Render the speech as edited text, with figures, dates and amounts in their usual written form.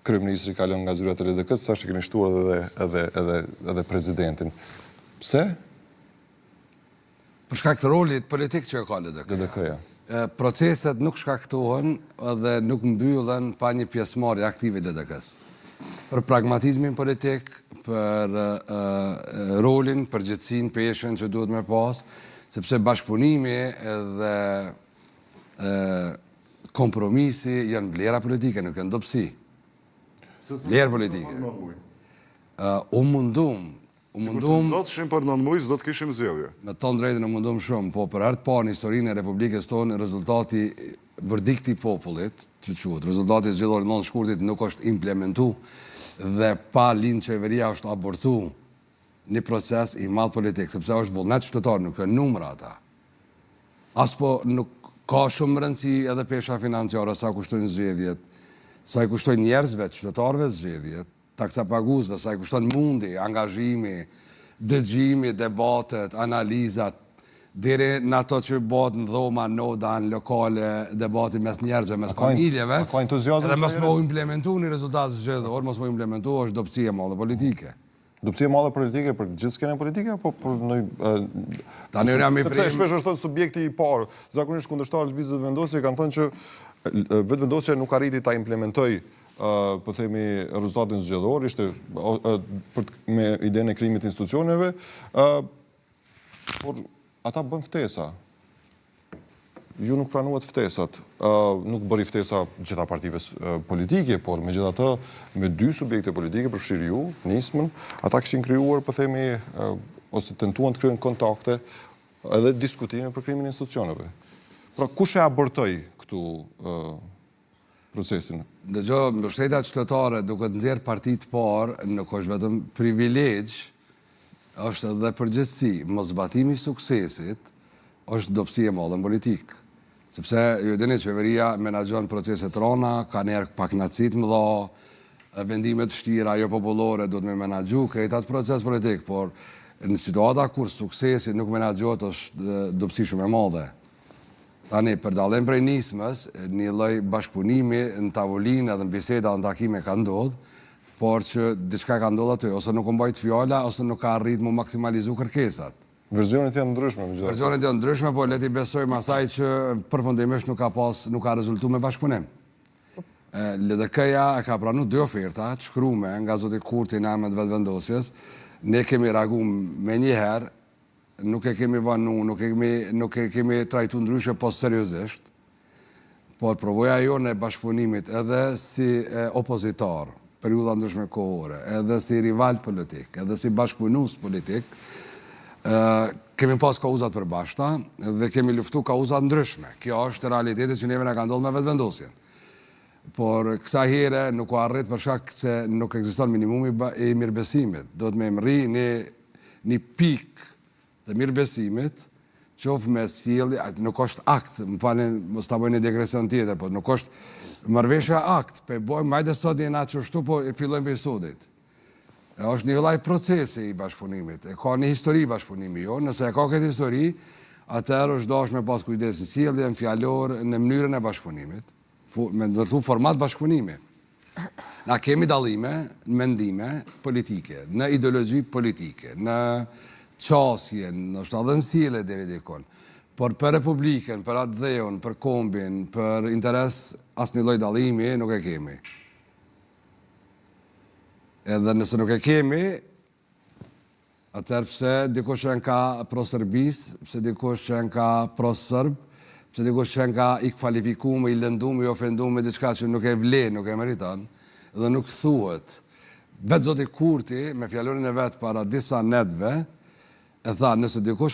Kryeministri ka lënë nga zyrat e LDK-s, thashë keni shtuar edhe presidentin. Pse? Për shkak të rolit politik që ka LDK-ja. Proceset nuk shkaktohen dhe nuk mbyllen pa një pjesëmarrje aktive LDK-s. Për pragmatizmin politik, për rolin, përgjithësinë, peshën që duhet me pas, sepse bashkëpunimi dhe kompromisi janë vlera politike, nuk janë dobësi. Vlerë politike. U mundum. Do të shim për 9 muaj, do të kishim zgjedhje. Me të drejtën u mundum shumë, po për herë të parë në historinë e Republikës tonë, rezultati, verdikti i popullit, që quhet, rezultati zgjedhor 9 shkurtit nuk është implementu dhe pa lind qeveria është abortu një proces i madh politik, sepse është vullnet qytetar, nuk janë numra ata. As po nuk ka shumë rëndësi edhe pesha financiare sa kushtojnë zgjedhjet, sa i kushtojnë njerëzve, qytetarëve zgjedhjet, taksa paguzve, sa i kushton mundi, angazhimi, dëgjimi, debatet, analizat, deri në ato që bëhet në dhoma, noda, në lokale, debati mes njerëzve, mes familjeve, edhe mos më implementu një rezultat zgjedhor, mos më implementu është dobësi e madhe politike. Dobësi e madhe politike për gjithë skenën politike, apo për në... Sepse shpesh është subjekti i parë, zakonisht kundërshtarët të vizit vendosje kanë thënë që vetë vendosja nuk arriti ta implementoj po themi rezultatin zgjedhor, ishte me idenë e krijimit të institucioneve, por ata bën ftesa. Ju nuk pranuat ftesat, nuk bëri ftesa gjitha partive politike, por megjithatë me 2 subjekte politike, përfshirë ju, nismën, ata kishin krijuar, po themi, ose tentuan të krijojnë kontakte edhe diskutime për krijimin e institucioneve. Pra kush e abortoi këtu procesin? Dëgjoj, mbështetja qytetare duke të nxjerrë parti të parë nuk është vetëm privilegj, është edhe përgjegjësi. Mosbatimi i suksesit është dobësi e madhe në politikë. Sepse ju dini qeveria menaxhon proceset rona, ka njerë paknacit më dha, vendimet vështira, jo popullore, duhet me menaxhu krejt atë proces politik, por në situata kur suksesi nuk menaxhohet është dobësi shumë e madhe. Tani, për dallim prej nismës, një lloj bashkëpunimi në tavolinë edhe në biseda në takime ka ndodhur, por që diçka ka ndodhur aty, ose nuk u mbajt fjala, ose nuk ka arritur të maksimalizu kërkesat. Verzionet janë ndryshme. Verzionet janë ndryshme, po le t'i besojmë asaj që përfundimisht nuk ka rezultuar me bashkëpunim. LDK-ja e ka pranuar 2 oferta të shkruame nga zoti Kurti në emër të vetëvendosjes. Ne kemi reaguar menjëherë, nuk e kemi vanu, nuk e kemi trajtuar ndryshe, po seriozisht. Por provoja jonë e bashkëpunimit edhe si opozitor, periudha ndryshme kohore, edhe si rival politik, edhe si bashkëpunues politik, kemi pas kauzat përbashkëta dhe kemi luftu kauzat ndryshme. Kjo është realitetit që neve na ka ndodhur me vetëvendosjen. Por kësa here nuk u arrit për shkak se nuk ekziston minimumi i mirëbesimit. Do të me emri një pik të mirëbesimit, qoftë me sjellje, nuk është akt, më falni, mos ta bëj një digresion tjetër, po nuk është marrëveshja akt, po bëjmë hajde sot jena çështu, po fillojmë prej sodit. Është një lloj procesi i bashkëpunimit, e ka një histori bashkëpunimi jo, nëse e ka këtë histori, atëherë është dashme pas kujdes në sjelljen fjalor në mënyrën e bashkëpunimit, me ndërtu format bashkëpunimi. Na kemi dallime, mendime politike, në ideologji politike, në qasje, në edhe në sjellje deri dikon. Por për Republikën, për atë dheun, për kombin, për interes asnjë lloj dallimi nuk e kemi. Edhe nëse nuk e kemi, atëherë pse dikush që ka pro-serbis, pse dikush që ka pro-serb, pse dikush që ka i kvalifikuar, i lënduar, i ofenduar me diçka që nuk e vlen, nuk e meriton, dhe nuk thuhet. Vetë zoti Kurti, me fjalorin e vet para disa netve, e tha, nëse dikush